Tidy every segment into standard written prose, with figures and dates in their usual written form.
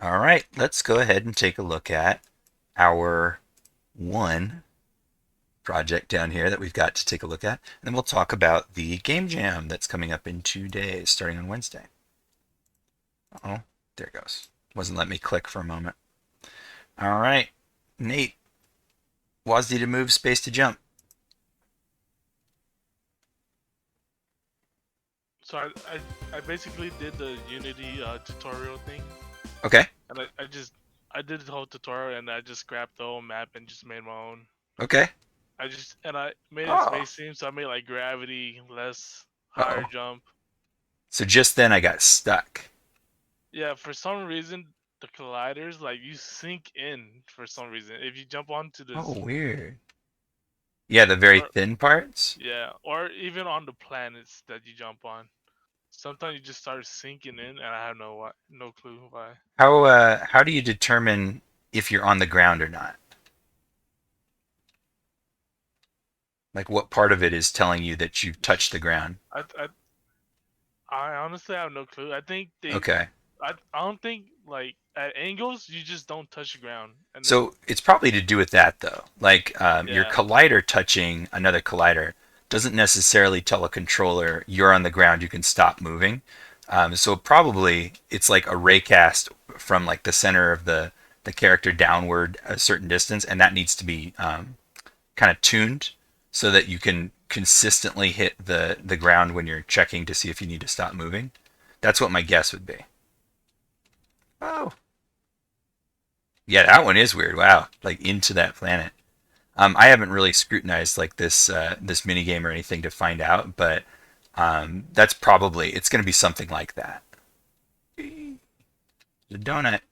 All right, let's go ahead and take a look at our one project down here that we've got to take a look at. And then we'll talk about the game jam that's coming up in 2 days, starting on Wednesday. Oh, there it goes. Wasn't letting me click for a moment. All right, Nate, WASD to move, space to jump. So I basically did the Unity tutorial thing, Okay, and I did the whole tutorial, and I just scrapped the whole map and just made my own. okay. I made it Oh, space theme, so I made like gravity, less higher uh-oh. jump. So just then I got stuck. Yeah, for some reason the colliders like you sink in for some reason. If you jump onto Oh, this, weird. Yeah, the very or thin parts. yeah, or even on the planets that you jump on. Sometimes you just start sinking in, and I have no clue why. How do you determine if you're on the ground or not? Like what part of it is telling you that you've touched the ground? I, I I honestly have no clue. I think Okay. I don't think like at angles you just don't touch the ground, and then So it's probably to do with that though. Like your yeah, collider touching another collider doesn't necessarily tell a controller you're on the ground, you can stop moving. So probably it's like a raycast from like the center of the character downward a certain distance, and that needs to be kind of tuned so that you can consistently hit the ground when you're checking to see if you need to stop moving. That's what my guess would be. Oh, yeah, that one is weird. Wow, like into that planet. I haven't really scrutinized like this mini game or anything to find out, but that's probably it's going to be something like that. The donut.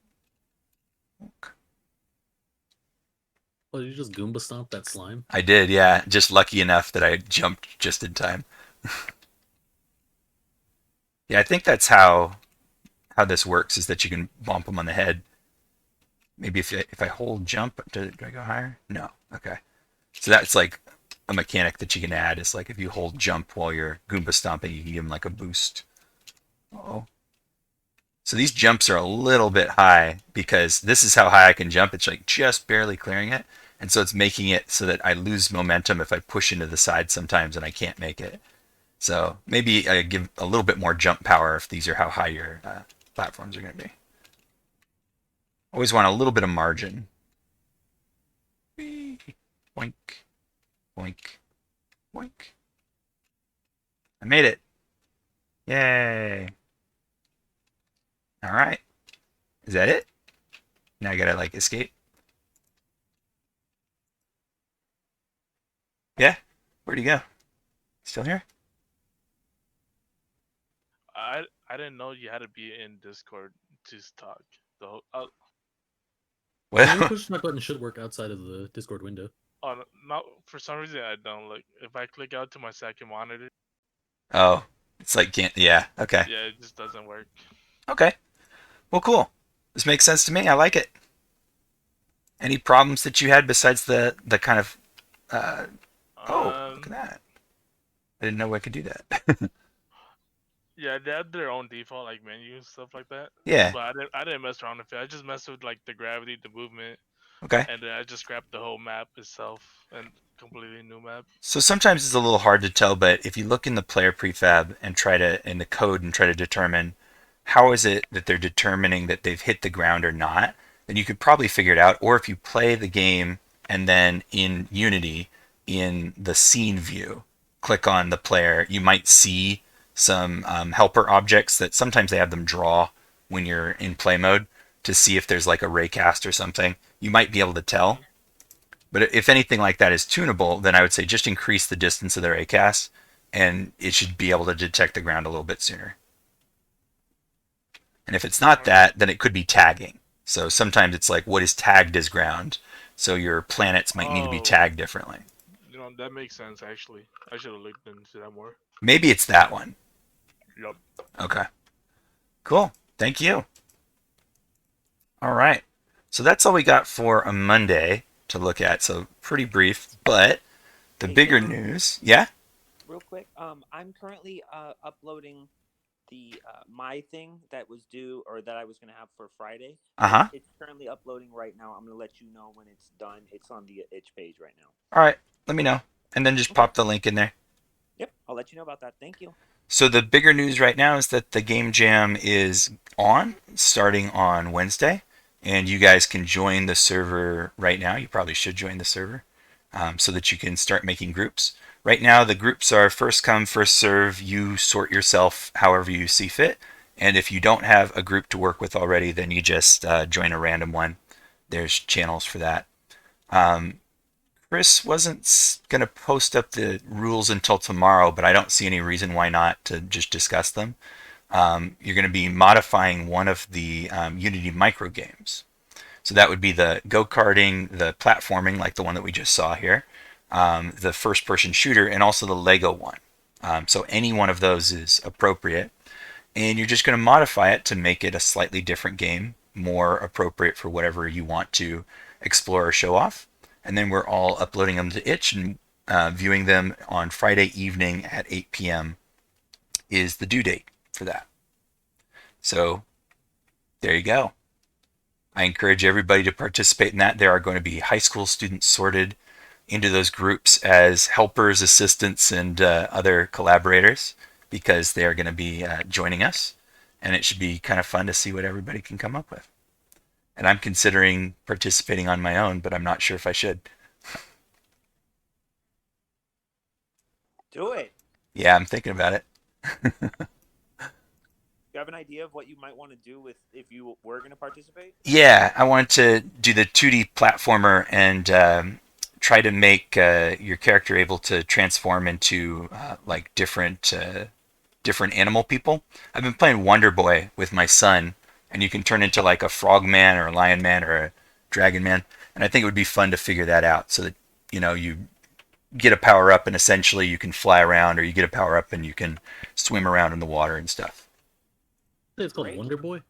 Oh, you just Goomba stomp that slime? I did, yeah. Just lucky enough that I jumped just in time. Yeah, I think that's how this works is that you can bump them on the head. Maybe if I hold jump, do I go higher? No. Okay. So that's like a mechanic that you can add. Is like if you hold jump while you're Goomba stomping, you can give them like a boost. Oh. So these jumps are a little bit high because this is how high I can jump. It's like just barely clearing it. And so it's making it so that I lose momentum if I push into the side sometimes and I can't make it. So maybe I give a little bit more jump power if these are how high your platforms are going to be. Always want a little bit of margin. Boink, boink, boink. I made it. Yay. All right. Is that it? Now I gotta like escape. Yeah. Where'd he go? Still here? I didn't know you had to be in Discord to talk. The whole, Yeah, your Well, push talk button should work outside of the Discord window. not for some reason I don't look. If I click out to my second monitor, oh, it's like can't. Yeah. Okay. yeah, it just doesn't work. Okay. Well, cool. This makes sense to me. I like it. Any problems that you had besides the kind of? Uh, oh, look at Um, that. I didn't know I could do that. yeah, they had their own default like menu and stuff like that. Yeah. But I didn't mess around with it. I just messed with like the gravity, the movement, Okay. and then I just scrapped the whole map itself and completely new map. So sometimes it's a little hard to tell, but if you look in the player prefab and try to in the code and try to determine how is it that they're determining that they've hit the ground or not, then you could probably figure it out. Or if you play the game and then in Unity in the scene view, click on the player, you might see some helper objects that sometimes they have them draw when you're in play mode to see if there's like a raycast or something. You might be able to tell. Mhm. But if anything like that is tunable, then I would say just increase the distance of their ACAS, and it should be able to detect the ground a little bit sooner. And if it's not Okay. that, then it could be tagging. So sometimes it's like what is tagged as ground. So your planets might need to be Oh, tagged differently. that makes sense actually. I should have looked into that more. Maybe it's that one. Yup. Okay. Cool. Thank you. All right. So that's all we got for a Monday to look at. So pretty brief, but the Hey bigger Dan, news. Yeah? real quick. I'm currently uploading the my thing that was due or that I was gonna have for Friday. Uh-huh. It's currently uploading right now. I'm gonna let you know when it's done. It's on the itch page right now. All right. Let me know. And then just Okay. pop the link in there. Yep. I'll let you know about that. Thank you. So the bigger news right now is that the game jam is on starting on Wednesday, and you guys can join the server right now. You probably should join the server so that you can start making groups. Right now, the groups are first come, first serve. You sort yourself however you see fit, and if you don't have a group to work with already, then you just join a random one. There's channels for that. Um, Chris wasn't going to post up the rules until tomorrow, but I don't see any reason why not to just discuss them. You're going to be modifying one of the Unity micro games. So that would be the go-karting, the platforming, like the one that we just saw here, the first-person shooter, and also the Lego one. So any one of those is appropriate. And you're just going to modify it to make it a slightly different game, more appropriate for whatever you want to explore or show off. And then we're all uploading them to Itch and viewing them on Friday evening at 8 p.m. is the due date for that. So there you go. I encourage everybody to participate in that. There are going to be high school students sorted into those groups as helpers, assistants, and other collaborators because they are going to be joining us. And it should be kind of fun to see what everybody can come up with. And I'm considering participating on my own, but I'm not sure if I should. Do it. Yeah, I'm thinking about it. You have an idea of what you might want to do with if you were going to participate? Yeah, I wanted to do the 2D platformer and try to make your character able to transform into like different animal people. I've been playing Wonder Boy with my son, and you can turn into like a frog man or a lion man or a dragon man, and I think it would be fun to figure that out so that you get a power up and essentially you can fly around, or you get a power up and you can swim around in the water and stuff. It's called Great. Wonder Boy.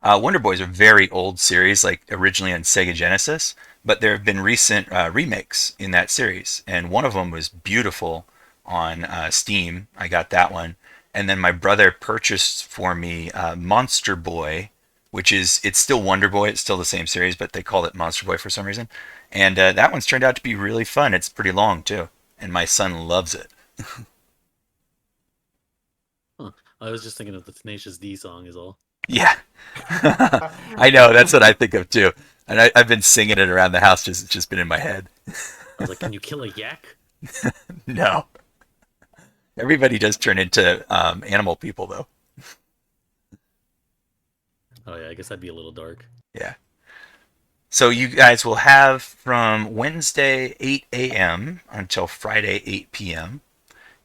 Wonder Boy is a very old series, like originally on Sega Genesis, but there have been recent remakes in that series, and one of them was beautiful on Steam. I got that one, and then my brother purchased for me Monster Boy, which it's still Wonder Boy, it's still the same series, but they call it Monster Boy for some reason, and that one's turned out to be really fun. It's pretty long too, and my son loves it. Huh. I was just thinking of the Tenacious D song is all. Yeah. I know, that's what I think of too. And I've been singing it around the house, it's just been in my head. I was like, can you kill a yak? No. Everybody does turn into animal people, though. Oh yeah, I guess that'd be a little dark. Yeah. So you guys will have from Wednesday 8 a.m. until Friday 8 p.m.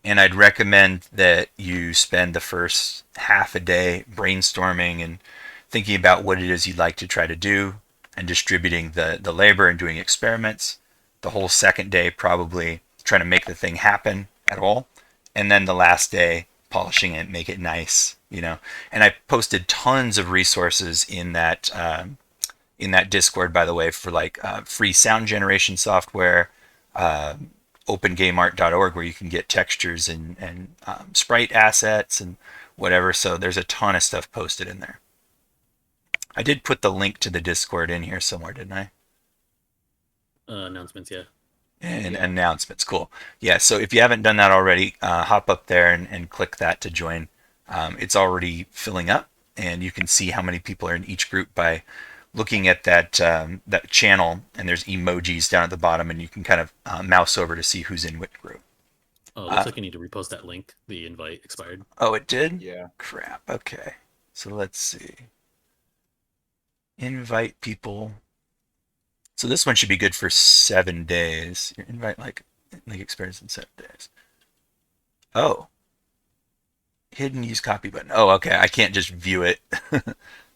And I'd recommend that you spend the first half a day brainstorming and thinking about what it is you'd like to try to do and distributing the labor and doing experiments. The whole second day probably trying to make the thing happen at all. And then the last day polishing it, make it nice. And I posted tons of resources in that Discord, by the way, for like free sound generation software, opengameart.org, where you can get textures and sprite assets and whatever. So there's a ton of stuff posted in there. I did put the link to the Discord in here somewhere, didn't I? Announcements, yeah. And announcements, cool. Yeah, so if you haven't done that already, hop up there and click that to join. It's already filling up, and you can see how many people are in each group by looking at that channel, and there's emojis down at the bottom, and you can kind of mouse over to see who's in which group. Oh, it looks like you need to repost that link. The invite expired. Oh, it did? Yeah. Crap. Okay. So let's see. Invite people. So this one should be good for 7 days. Your invite like experience in 7 days. Oh. Hidden use copy button. Oh, okay. I can't just view it.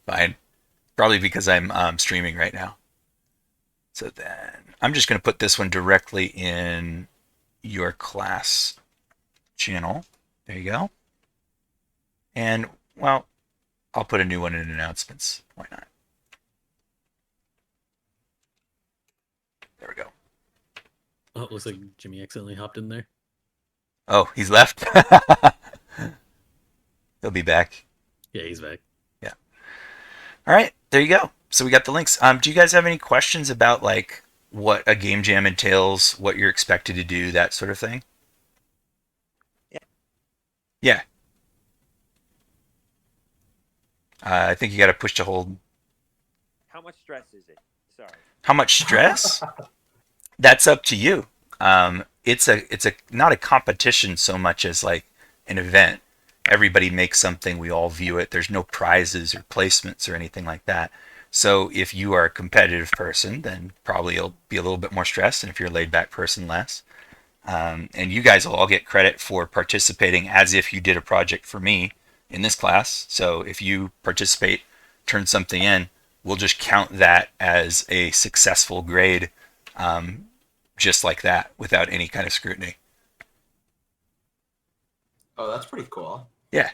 Fine. Probably because I'm streaming right now. So then I'm just going to put this one directly in your class channel. There you go. And, well, I'll put a new one in announcements. Why not? There we go. Oh, it looks like Jimmy accidentally hopped in there. Oh, he's left? He'll be back. Yeah, he's back. Yeah. All right, there you go. So we got the links. Do you guys have any questions about like what a game jam entails, what you're expected to do, that sort of thing? Yeah. Yeah. I think you got to push to hold. How much stress is it? Sorry. How much stress? That's up to you. It's a not a competition so much as like an event. Everybody makes something. We all view it. There's no prizes or placements or anything like that. So if you are a competitive person, then probably you'll be a little bit more stressed, and if you're a laid back person, less. And you guys will all get credit for participating as if you did a project for me in this class. So if you participate, turn something in, we'll just count that as a successful grade, just like that, without any kind of scrutiny. Oh, that's pretty cool. Yeah,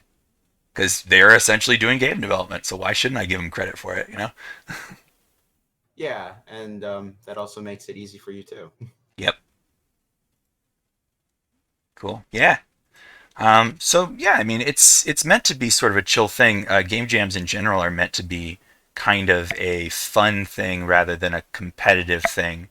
because they're essentially doing game development, so why shouldn't I give them credit for it? Yeah, and that also makes it easy for you too. Yep. Cool. Yeah. So yeah, I mean, it's meant to be sort of a chill thing. Game jams in general are meant to be kind of a fun thing rather than a competitive thing,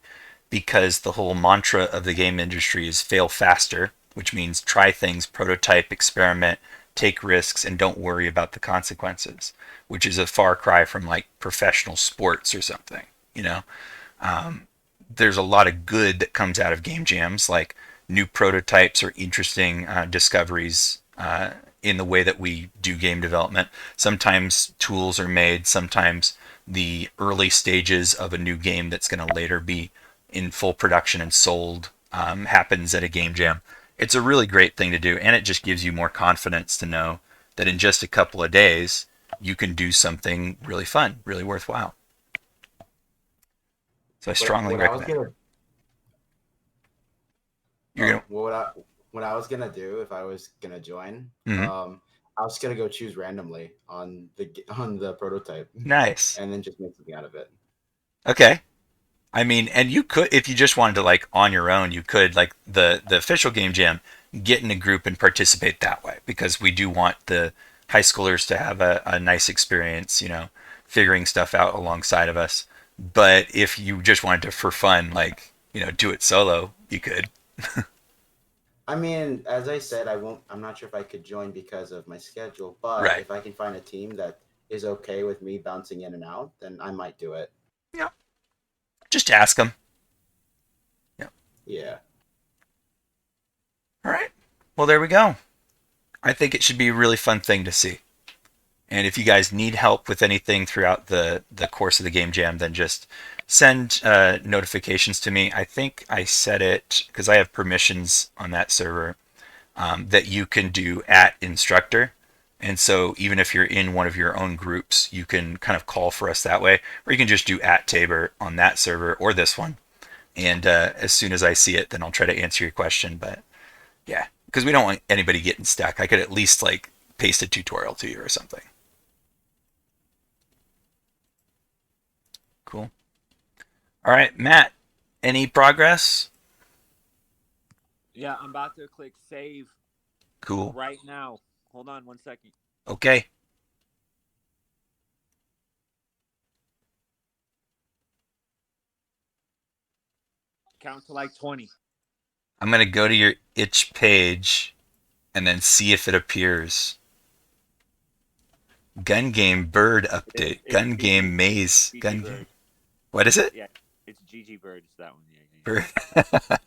because the whole mantra of the game industry is fail faster, which means try things, prototype, experiment, take risks, and don't worry about the consequences, which is a far cry from like professional sports or something, you know? There's a lot of good that comes out of game jams, like new prototypes or interesting discoveries in the way that we do game development. Sometimes tools are made, sometimes the early stages of a new game that's going to later be in full production and sold happens at a game jam. It's a really great thing to do, and it just gives you more confidence to know that in just a couple of days you can do something really fun, really worthwhile. So I strongly What I was recommend. gonna You're gonna. what I was gonna do if I was gonna join, Mhm. I was gonna go choose randomly on the prototype, Nice. and then just make something out of it. Okay. I mean, and you could, if you just wanted to like on your own, you could like the official game jam, get in a group and participate that way, because we do want the high schoolers to have a nice experience, figuring stuff out alongside of us. But if you just wanted to for fun, like do it solo, you could. I mean, as I said, I won't. I'm not sure if I could join because of my schedule, but Right. if I can find a team that is okay with me bouncing in and out, then I might do it. Yeah. Just ask them. Yeah. Yeah. All right. Well, there we go. I think it should be a really fun thing to see. And if you guys need help with anything throughout the course of the game jam, then just send notifications to me. I think I set it, because I have permissions on that server, that you can do @instructor. And so even if you're in one of your own groups, you can kind of call for us that way, or you can just do @Tabor on that server or this one. And as soon as I see it, then I'll try to answer your question. But yeah, because we don't want anybody getting stuck. I could at least like paste a tutorial to you or something. Cool. All right, Matt, any progress? Yeah, I'm about to click save Cool. right now. Hold on 1 second. Okay. Count to like 20. I'm going to go to your itch page and then see if it appears. Gun game bird update. It's Gun game maze. GG Gun Bird. game. What is it? Yeah, it's GG Bird. It's that one. Yeah. Bird.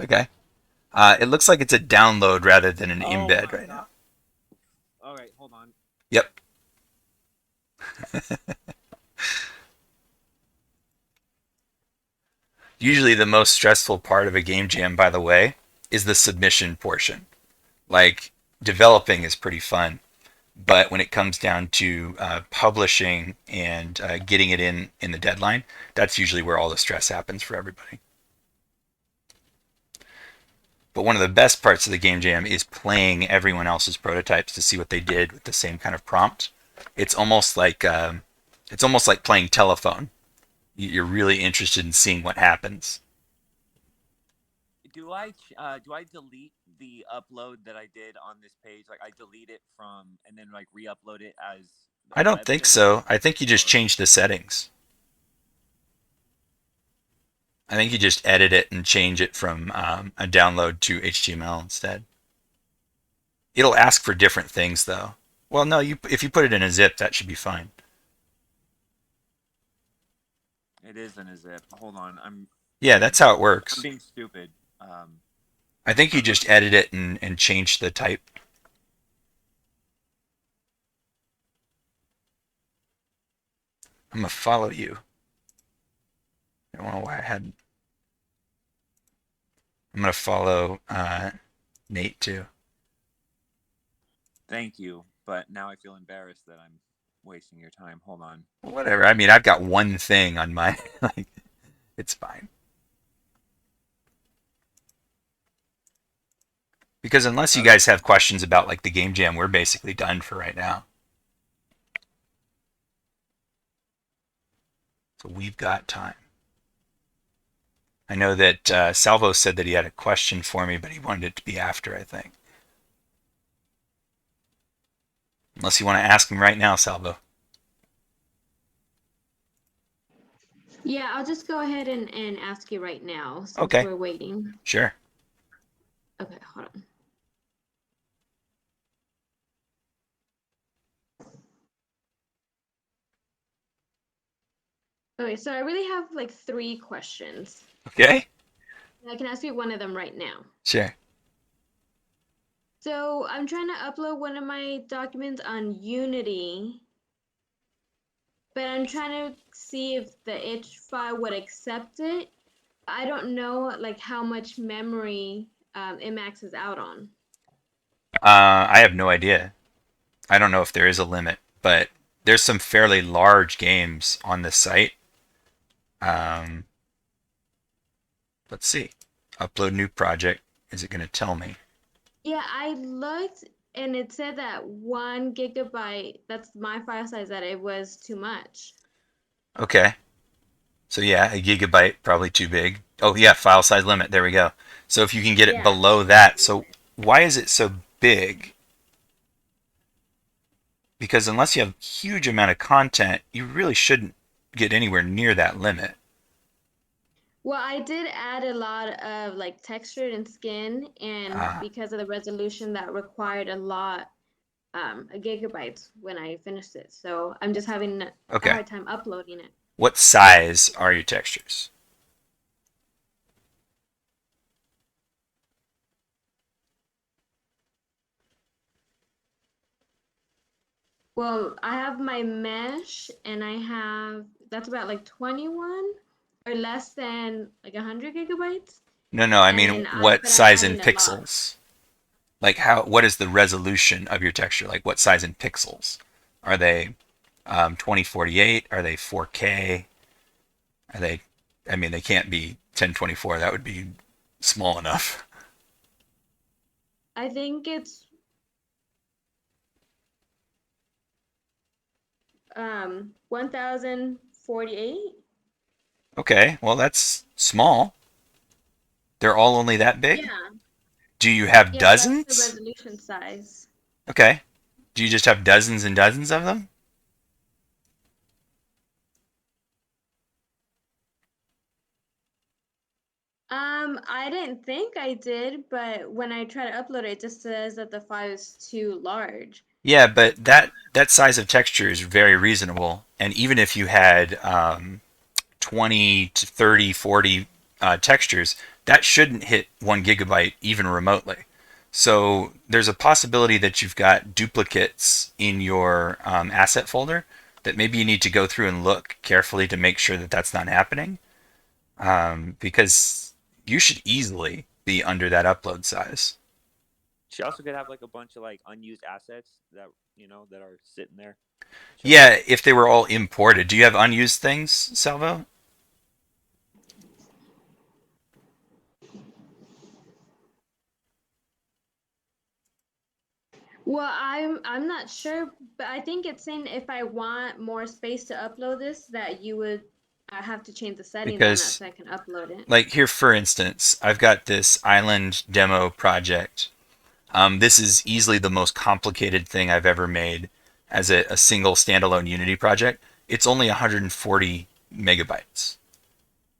Okay. It looks like it's a download rather than an embed right now. All right, hold on. Yep. Usually the most stressful part of a game jam, by the way, is the submission portion. Like, developing is pretty fun, but when it comes down to publishing and getting it in the deadline, that's usually where all the stress happens for everybody. But one of the best parts of the game jam is playing everyone else's prototypes to see what they did with the same kind of prompt. It's almost like playing telephone. You're really interested in seeing what happens. Do I delete the upload that I did on this page? Like I delete it from and then like re-upload it as I a don't web think thing? so. I think you just Or- change the settings. I think you just edit it and change it from a download to HTML instead. It'll ask for different things though. Well, no, if you put it in a zip, that should be fine. It is in a zip. Hold on, Yeah, that's how it I'm works. being stupid. I think you just edit it and change the type. I'm gonna follow you. I don't know why I had. I'm gonna follow Nate too. Thank you, but now I feel embarrassed that I'm wasting your time. Hold on. Whatever. I mean, I've got one thing on my like. It's fine. Because unless you guys have questions about like the game jam, we're basically done for right now. So we've got time. I know that Salvo said that he had a question for me, but he wanted it to be after, I think. Unless you want to ask him right now, Salvo. Yeah, I'll just go ahead and ask you right now since Okay. we're waiting. Sure. Okay, hold on. Okay, so I really have like 3 questions. Okay. I can ask you one of them right now. Sure. So I'm trying to upload one of my documents on Unity, but I'm trying to see if the itch file would accept it. I don't know like how much memory it maxes out on. I have no idea. I don't know if there is a limit, but there's some fairly large games on the site. Um, let's see. Upload new project. Is it going to tell me? Yeah, I looked and it said that 1 gigabyte, that's my file size, that it was too much. Okay. So yeah, a gigabyte, probably too big. Oh yeah, file size limit. There we go. So if you can get it Yeah. below that, so why is it so big? Because unless you have a huge amount of content, you really shouldn't get anywhere near that limit. Well, I did add a lot of like texture and skin, and because of the resolution that required a lot, a gigabyte when I finished it. So I'm just having a Okay. hard time uploading it. What size are your textures? Well, I have my mesh, and that's about like 21 or less than like 100 gigabytes. No, I And mean then what but I'm size in adding a lot. pixels? Like what is the resolution of your texture? Like what size in pixels? Are they 2048? Are they 4K? Are they, I mean, they can't be 1024. That would be small enough. I think it's 1048. Okay, well, that's small. They're all only that big? Yeah, Do you have yeah, that's the dozens? resolution size. Okay. Do you just have dozens and dozens of them? I didn't think I did, but when I try to upload it, it just says that the file is too large. Yeah, but that size of texture is very reasonable. And even if you had 20 to 30, 40 textures, that shouldn't hit 1 gigabyte even remotely. So there's a possibility that you've got duplicates in your asset folder that maybe you need to go through and look carefully to make sure that that's not happening. Because you should easily be under that upload size. She also could have like a bunch of like unused assets that that are sitting there. Yeah, if they were all imported. Do you have unused things, Salvo? Well, I'm not sure, but I think it's saying if I want more space to upload this, that you would I have to change the settings on that Because so I can upload it. like here, for instance, I've got this island demo project. This is easily the most complicated thing I've ever made as a single standalone Unity project. It's only 140 megabytes,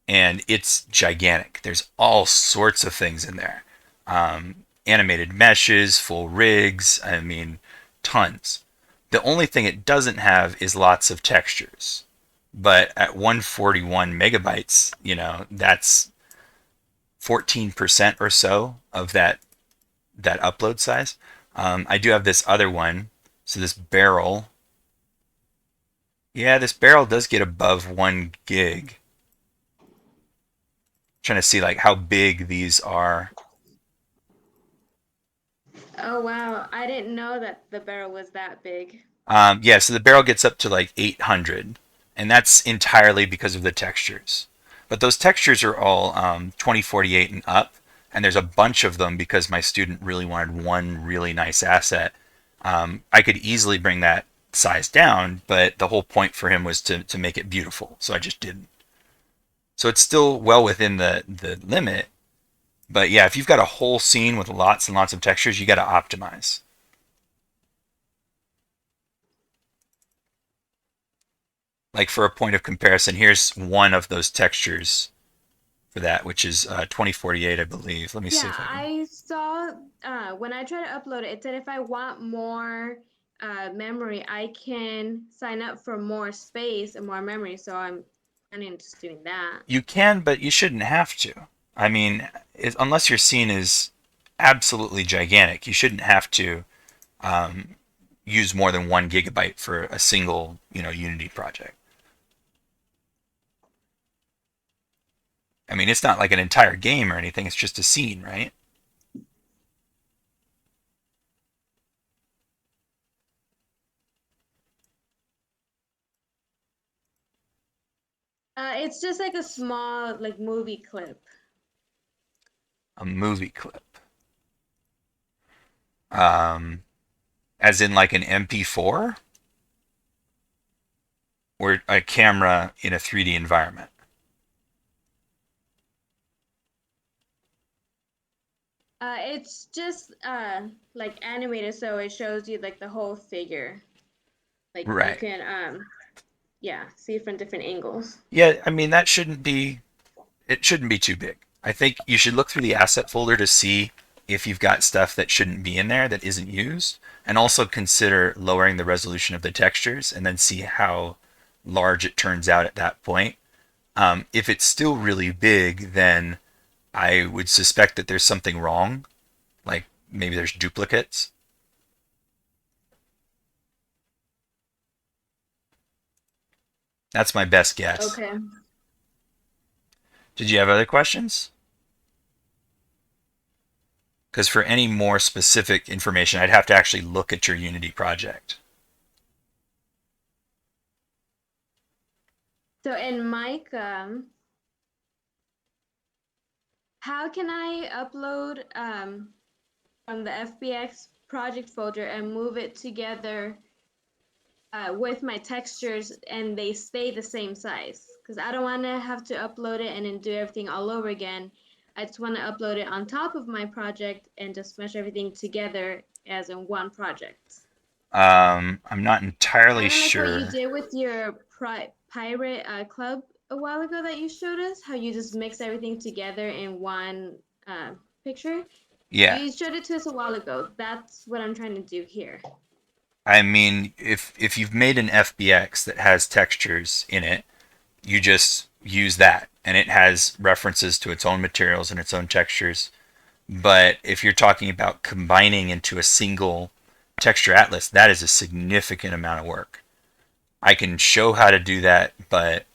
and it's gigantic. There's all sorts of things in there. Animated meshes, full rigs, I mean, tons. The only thing it doesn't have is lots of textures. But at 141 megabytes, that's 14% or so of that upload size. I do have this other one. So this barrel, yeah, this barrel does get above 1 gig. Trying to see like how big these are. Oh wow, I didn't know that the barrel was that big. Yeah, so the barrel gets up to like 800, and that's entirely because of the textures. But those textures are all 2048 and up, and there's a bunch of them because my student really wanted one really nice asset. I could easily bring that size down, but the whole point for him was to make it beautiful, so I just didn't. So it's still well within the limit, but yeah, if you've got a whole scene with lots and lots of textures, you got to optimize. Like for a point of comparison, here's one of those textures for that, which is 2048, I believe. Let me see Yeah, if I can. I saw when I tried to upload it, it said if I want more memory, I can sign up for more space and more memory. So I'm planning on just doing that. You can, but you shouldn't have to. I mean, unless your scene is absolutely gigantic, you shouldn't have to use more than 1 gigabyte for a single, Unity project. I mean, it's not like an entire game or anything. It's just a scene, right? It's just like a small like movie clip. A movie clip. As in like an MP4 or a camera in a 3D environment. It's just like animated, so it shows you like the whole figure. Like you Right. can yeah, see it from different angles. Yeah, I mean that shouldn't be it shouldn't be too big. I think you should look through the asset folder to see if you've got stuff that shouldn't be in there that isn't used, and also consider lowering the resolution of the textures and then see how large it turns out at that point. If it's still really big, then I would suspect that there's something wrong, like maybe there's duplicates. That's my best guess. Okay. Did you have other questions? Because for any more specific information, I'd have to actually look at your Unity project. So in Mica, how can I upload from the FBX project folder and move it together with my textures and they stay the same size? Because I don't want to have to upload it and then do everything all over again. I just want to upload it on top of my project and just mesh everything together as in one project. I'm not entirely Kind of like what you sure. did with your pirate club a while ago that you showed us, how you just mix everything together in one picture. Yeah, You showed it to us a while ago. That's what I'm trying to do here. I mean, if you've made an FBX that has textures in it, you just use that, and it has references to its own materials and its own textures. But if you're talking about combining into a single texture atlas, that is a significant amount of work. I can show how to do that, but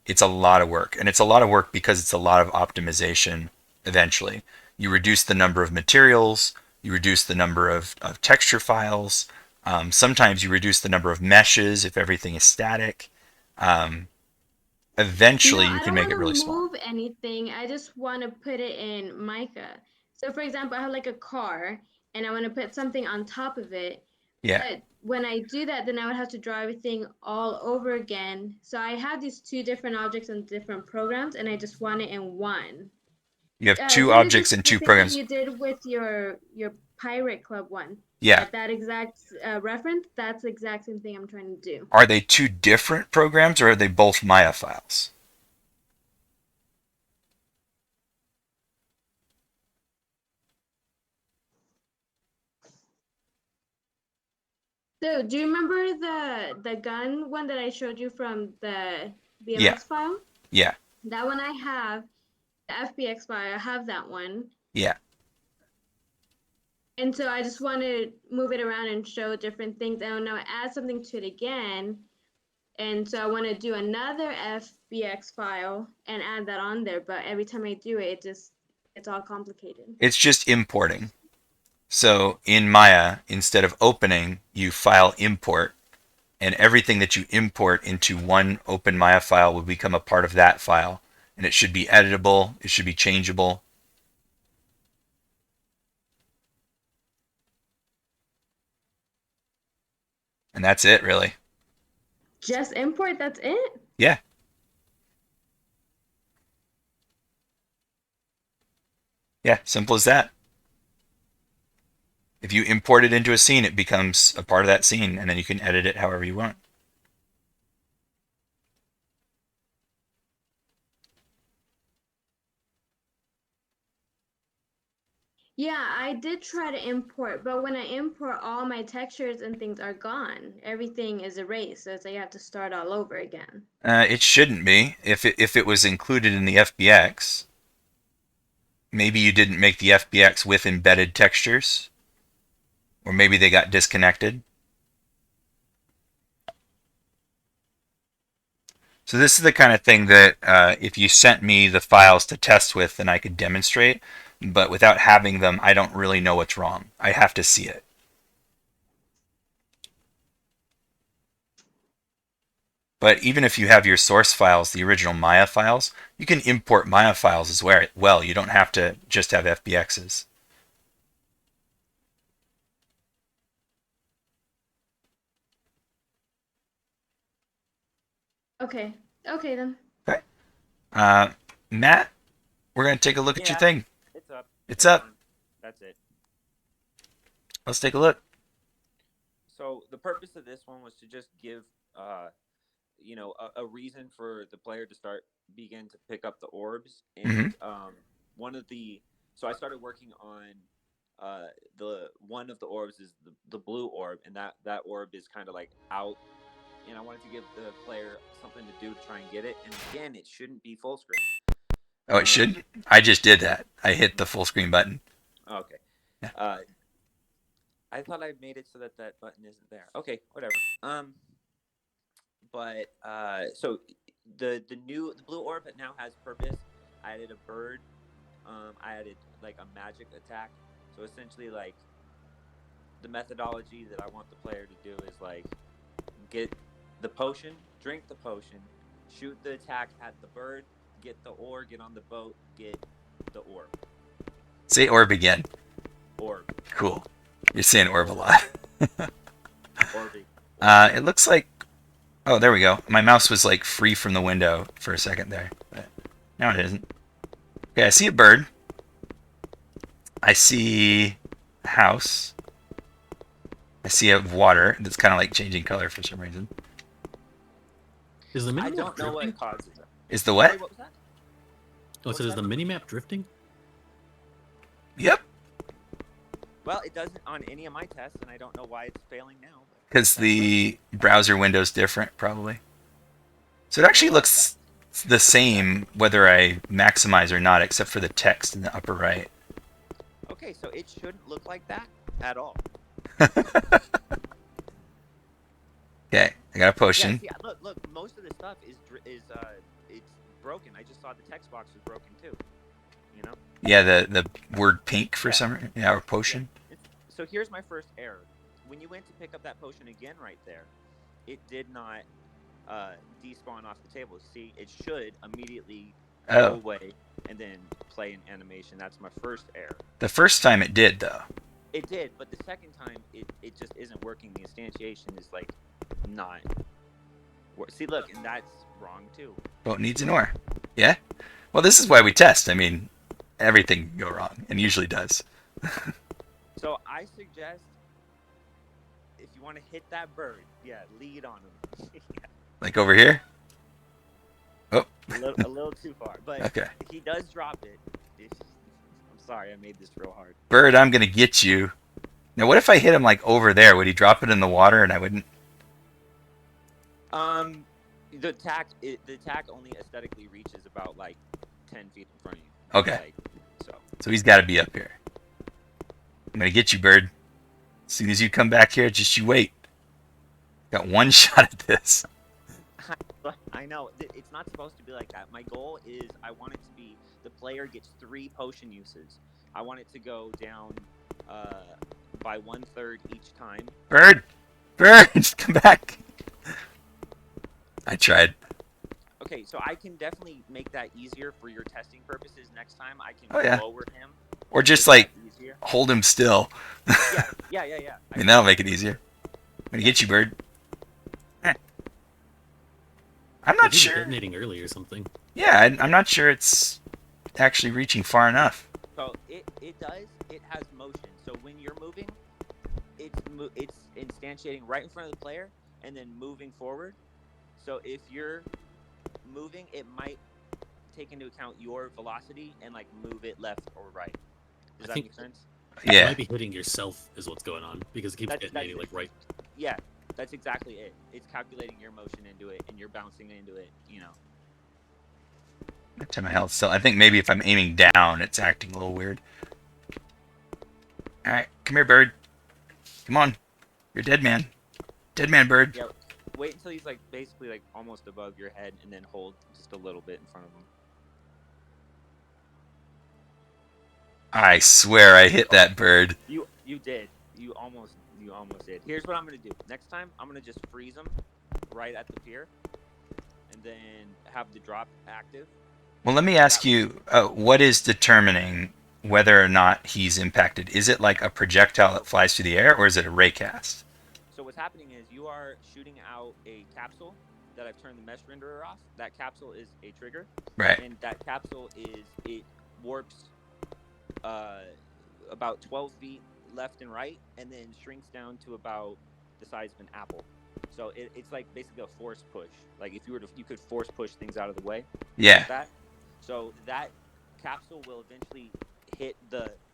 it's a lot of work. And it's a lot of work because it's a lot of optimization eventually. You reduce the number of materials, you reduce the number of texture files. Sometimes you reduce the number of meshes if everything is static. Eventually, No, you I can don't make want it really to small. move anything. I just want to put it in Mica. So for example, I have like a car and I want to put something on top of it. Yeah. But when I do that, then I would have to draw everything all over again. So I have these two different objects in different programs, and I just want it in one. You have two Kind of objects just in the two same thing programs. you did with your Pirate Club one. Yeah. That exact reference, that's the exact same thing I'm trying to do. Are they two different programs or are they both Maya files? So, do you remember the gun one that I showed you from the Yeah. BMX file? Yeah. That one I have. The FBX file, I have that one. Yeah. And so I just want to move it around and show different things. I don't know, add something to it again. And so I want to do another FBX file and add that on there. But every time I do it, it's all complicated. It's just importing. So in Maya, instead of opening, you file import, and everything that you import into one open Maya file will become a part of that file. And it should be editable, it should be changeable. And that's it, really. Just import, that's it? Yeah. Yeah, simple as that. If you import it into a scene, it becomes a part of that scene, and then you can edit it however you want. Yeah, I did try to import, but when I import, all my textures and things are gone. Everything is erased, so it's like you have to start all over again. It shouldn't be. If it was included in the FBX, maybe you didn't make the FBX with embedded textures, or maybe they got disconnected. So this is the kind of thing that if you sent me the files to test with, then I could demonstrate. But without having them, I don't really know what's wrong. I have to see it. But even if you have your source files, the original Maya files, you can import Maya files as well. You don't have to just have FBXs. Okay. Okay then. Okay. Matt, we're going to take a look at your Yeah. thing. It's up. It's up. fine. That's it. Let's take a look. So the purpose of this one was to just give, a reason for the player to begin to pick up the orbs. And one of the, so I started working on the one of the orbs is the blue orb, and that orb is kind of like out. And I wanted to give the player something to do to try and get it. And again, it shouldn't be full screen. Oh, it should? I just did that. I hit the full screen button. Okay. Yeah. I thought I made it so that button isn't there. Okay, whatever. So the blue orb now has purpose. I added a bird. I added like a magic attack. So essentially, like the methodology that I want the player to do is like get the potion, drink the potion, shoot the attack at the bird, get the ore, get on the boat, get the orb. Say orb again. Orb. Cool. You're saying orb a lot. Orby. It looks like... Oh, there we go. My mouse was like free from the window for a second there. But now it isn't. Okay, I see a bird. I see a house. I see a water that's kind of like changing color for some reason. Is the I minimap don't know drifting? what causes it. Is the Sorry, what? what was that? Oh, so is the minimap drifting? Yep. Well, it doesn't on any of my tests, and I don't know why it's failing now. Because the browser window's different, probably. So it actually looks the same whether I maximize or not, except for the text in the upper right. Okay, so it shouldn't look like that at all. Okay, I got a potion. Yeah, see, look. Most of the stuff is it's broken. I just saw the text box was broken too. You know. Yeah, the word pink for some reason. Yeah, or potion. Yeah. So here's my first error. When you went to pick up that potion again right there, it did not despawn off the table. See, it should immediately go away and then play an animation. That's my first error. The first time it did, though. It did, but the second time it just isn't working. The instantiation is like not. See, look, and that's wrong too. Well, it needs an ore. Yeah. Well, this is why we test. I mean, everything can go wrong, and usually does. So I suggest if you want to hit that bird, yeah, lead on him. Yeah, Like over here. Oh. a little too far, but Okay. he does drop it. I'm sorry, I made this real hard. Bird, I'm gonna get you. Now, what if I hit him like over there? Would he drop it in the water, and I wouldn't? The tack only aesthetically reaches about like 10 feet in front of you. Okay. Like, So he's got to be up here. I'm gonna get you, Bird. As soon as you come back here, just you wait. Got one shot at this. I know it's not supposed to be like that. My goal is I want it to be the player gets 3 potion uses. I want it to go down by 1/3 each time. Bird, just come back. I tried. Okay, so I can definitely make that easier for your testing purposes next time. I can Oh, yeah. lower him. Or just make like that easier. hold him still. Yeah. I mean, that'll make it easier. I'm gonna get you, Bird. I'm not Maybe sure. detonating early or something. Yeah, I'm not sure it's actually reaching far enough. So it does. It has motion. So when you're moving, it's instantiating right in front of the player and then moving forward. So if you're moving, it might take into account your velocity and like move it left or right. Does that make sense? You Yeah. might be hitting yourself is what's going on because it keeps detonating like right. Yeah, that's exactly it. It's calculating your motion into it, and you're bouncing into it. You know. To my health still. I think maybe if I'm aiming down, it's acting a little weird. All right, come here, Bird. Come on, you're dead man. Dead man, Bird. Yeah. Wait until he's like basically like almost above your head, and then hold just a little bit in front of him. I swear I hit that bird. You did. You almost did. Here's what I'm gonna do. Next time, I'm gonna just freeze him right at the pier, and then have the drop active. Well, let me ask you, what is determining whether or not he's impacted? Is it like a projectile that flies through the air, or is it a raycast? So what's happening is you are shooting out a capsule that I've turned the mesh renderer off. That capsule is a trigger, Right. and that capsule it warps about 12 feet left and right, and then shrinks down to about the size of an apple. So it's like basically a force push. Like if you could force push things out of the way. Yeah. Like that. So that capsule will eventually hit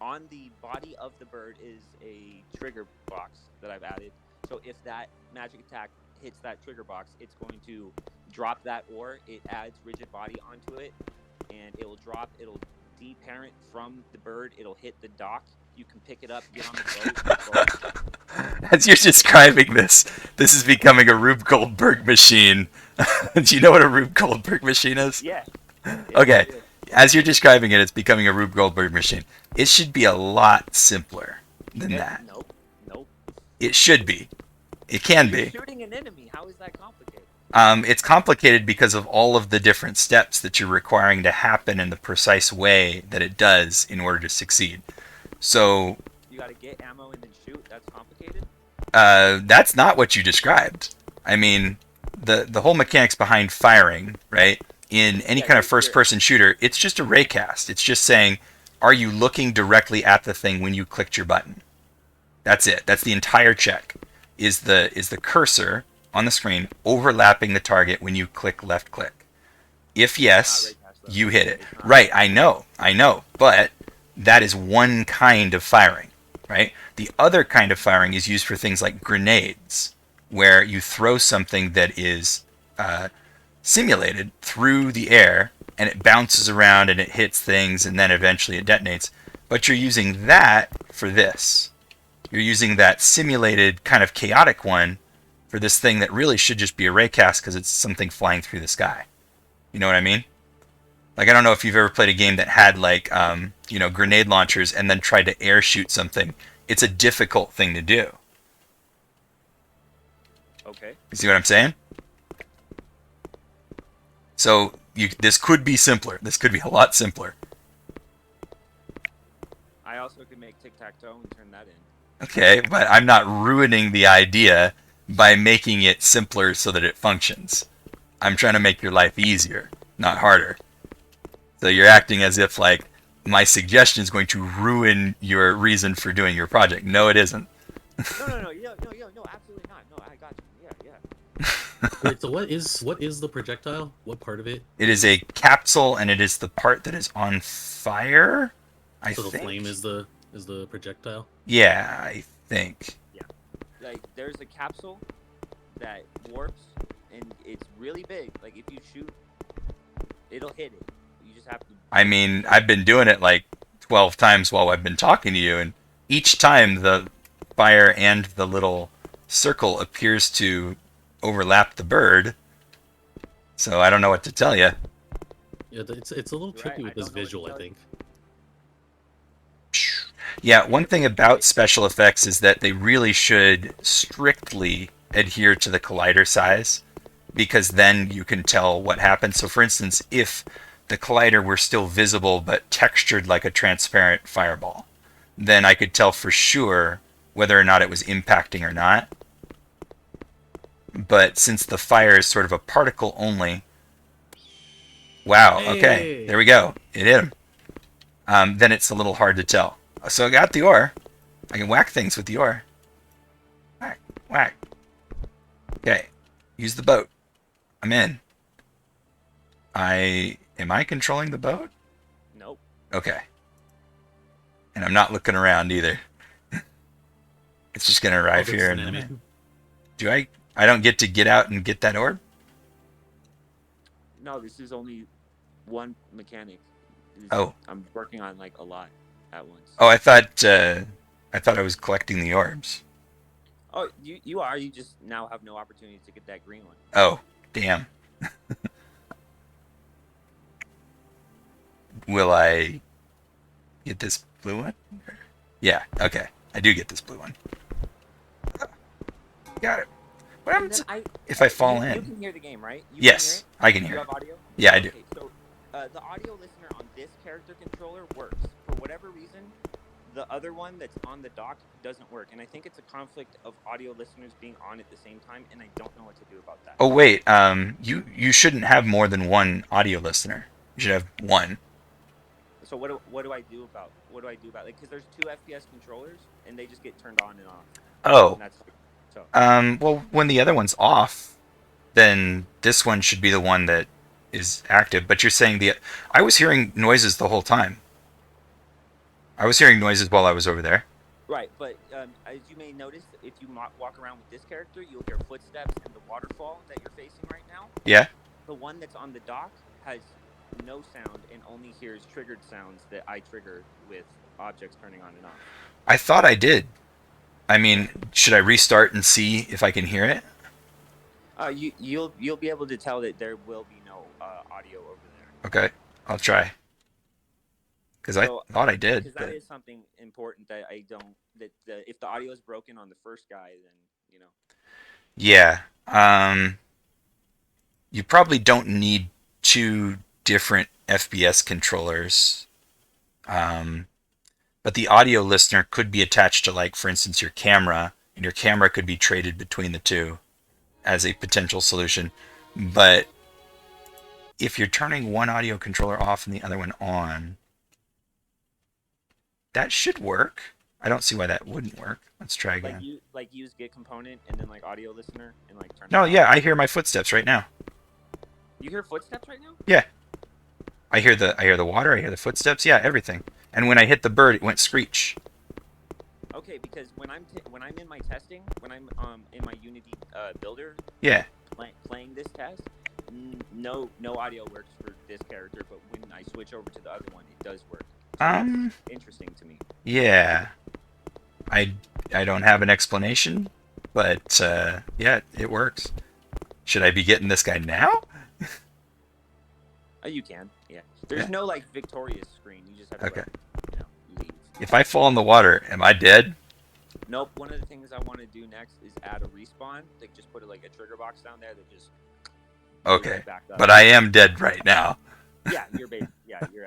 on the body of the bird is a trigger box that I've added. So if that magic attack hits that trigger box, it's going to drop that ore. It adds rigid body onto it, and it'll deparent from the bird. It'll hit the dock. You can pick it up, get on the boat. As you're describing this is becoming a Rube Goldberg machine. Do you know what a Rube Goldberg machine is? Yeah. Okay. As you're describing it, it's becoming a Rube Goldberg machine. It should be a lot simpler than that. Nope. It should be. It can You're be. shooting an enemy. How is that complicated? It's complicated because of all of the different steps that you're requiring to happen in the precise way that it does in order to succeed. So You got to get ammo and then shoot. That's complicated. that's not what you described. I mean, the whole mechanics behind firing, right? In any kind of first-person shooter, it's just a raycast. It's just saying, are you looking directly at the thing when you clicked your button? That's it. That's the entire check. Is the cursor on the screen overlapping the target when you click left click? If yes, you hit it. Right, I know. But that is one kind of firing, right? The other kind of firing is used for things like grenades, where you throw something that is simulated through the air, and it bounces around and it hits things, and then eventually it detonates. But you're using that for this. You're using that simulated kind of chaotic one for this thing that really should just be a raycast because it's something flying through the sky. You know what I mean? Like, I don't know if you've ever played a game that had like, grenade launchers and then tried to air shoot something. It's a difficult thing to do. Okay. You see what I'm saying? So this could be simpler. This could be a lot simpler. I also could make tic-tac-toe and turn that in. Okay, but I'm not ruining the idea by making it simpler so that it functions. I'm trying to make your life easier, not harder. So you're acting as if like my suggestion is going to ruin your reason for doing your project. No, it isn't. No, absolutely not. No, I got you. Yeah. Wait, so what is the projectile? What part of it? It is a capsule, and it is the part that is on fire. I So the think. flame is the projectile. Yeah, I think. Like, there's a capsule that warps, and it's really big. Like, if you shoot, it'll hit it. You just have to. I mean, I've been doing it like 12 times while I've been talking to you, and each time the fire and the little circle appears to overlap the bird. So I don't know what to tell you. Yeah, it's a little Right, tricky I with this don't know what to visual, I tell you. think. Yeah, one thing about special effects is that they really should strictly adhere to the collider size, because then you can tell what happens. So for instance, if the collider were still visible but textured like a transparent fireball, then I could tell for sure whether or not it was impacting or not. But since the fire is sort of a particle only, wow, okay, Hey! there we go, it hit him. Then it's a little hard to tell. So I got the ore. I can whack things with the ore. Whack, whack. Okay, use the boat. I'm in. Am I controlling the boat? Nope. Okay. And I'm not looking around either. It's just gonna Oh, arrive there's here an and enemy. do I don't get to get out and get that orb? No, this is only one mechanic. Oh. I'm working on like a lot at once. Oh, I thought I was collecting the orbs. Oh, you are. You just now have no opportunity to get that green one. Oh, damn. Will I get this blue one? Yeah, okay. I do get this blue one. Got it. What And happens then if I fall you in? can hear the game, right? You Yes, I can can hear hear it. it? You have audio? Yeah, I do. Okay, so the audio listener on this character controller works. For whatever reason, the other one that's on the dock doesn't work. And I think it's a conflict of audio listeners being on at the same time, and I don't know what to do about that. Oh wait, you shouldn't have more than one audio listener. You should have one. So what do I do about like, because there's two FPS controllers and they just get turned on and off. Oh, And that's so. well, when the other one's off, then this one should be the one that is active. But you're saying I was hearing noises the whole time. I was hearing noises while I was over there. Right, but as you may notice, if you walk around with this character, you'll hear footsteps and the waterfall that you're facing right now. Yeah? The one that's on the dock has no sound and only hears triggered sounds that I trigger with objects turning on and off. I thought I did. I mean, should I restart and see if I can hear it? You'll be able to tell that there will be no audio over there. Okay, I'll try. Because I thought I did. Because that is something important that I don't. If the audio is broken on the first guy, then you know. Yeah. You probably don't need two different FPS controllers. But the audio listener could be attached to, like, for instance, your camera, and your camera could be traded between the two as a potential solution. But if you're turning one audio controller off and the other one on, that should work. I don't see why that wouldn't work. Let's try again. Use Git component and then like audio listener and like turn. No, it yeah, off. I hear my footsteps right now. You hear footsteps right now? Yeah. I hear the water, I hear the footsteps, yeah, everything. And when I hit the bird, it went screech. Okay, because when I'm in my testing, when I'm in my Unity builder, Yeah. playing this test, no audio works for this character, but when I switch over to the other one, it does work. So that's interesting to me. Yeah. I don't have an explanation, but yeah, it works. Should I be getting this guy now? You can, yeah. There's no like victorious screen. You just have to leave. If I fall in the water, am I dead? Nope. One of the things I want to do next is add a respawn. Like just put a trigger box down there that just. Okay, back up. but I am dead right now. Yeah, you're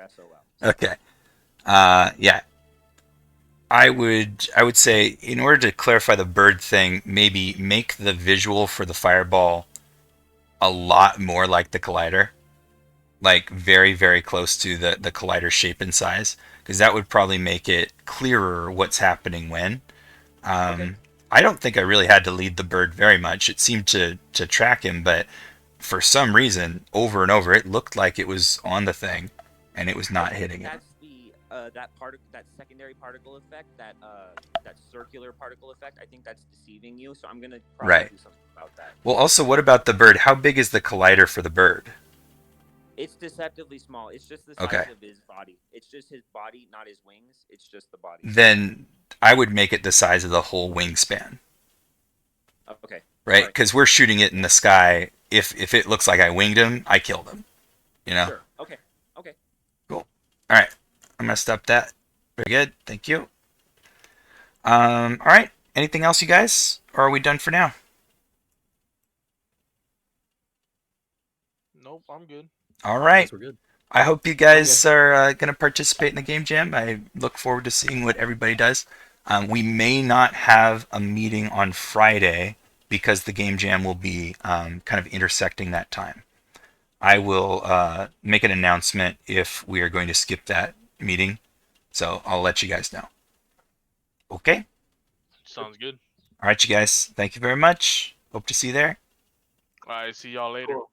SOL. Okay. Yeah. I would say, in order to clarify the bird thing, maybe make the visual for the fireball a lot more like the collider, like very, very close to the collider shape and size, because that would probably make it clearer what's happening when. Okay. I don't think I really had to lead the bird very much. It seemed to track him, but for some reason, over and over, it looked like it was on the thing, and it was I not think hitting it. that's the that secondary particle effect, that circular particle effect. I think that's deceiving you. So I'm gonna probably Right. do something about that. Well, also, what about the bird? How big is the collider for the bird? It's deceptively small. It's just the Okay. size of his body. It's just his body, not his wings. It's just the body. Then I would make it the size of the whole wingspan, Okay. right? Alright. Because we're shooting it in the sky. If it looks like I winged him, I killed him. You know? Sure. Okay. Okay. Cool. All right. I'm gonna stop that. Very good. Thank you. All right. Anything else, you guys? Or are we done for now? Nope, I'm good. All I right. guess we're good. I hope you guys are going to participate in the game jam. I look forward to seeing what everybody does. We may not have a meeting on Friday because the game jam will be kind of intersecting that time. I will make an announcement if we are going to skip that meeting. So I'll let you guys know. Okay? Sounds good. All right, you guys. Thank you very much. Hope to see you there. All right, see y'all later. Cool.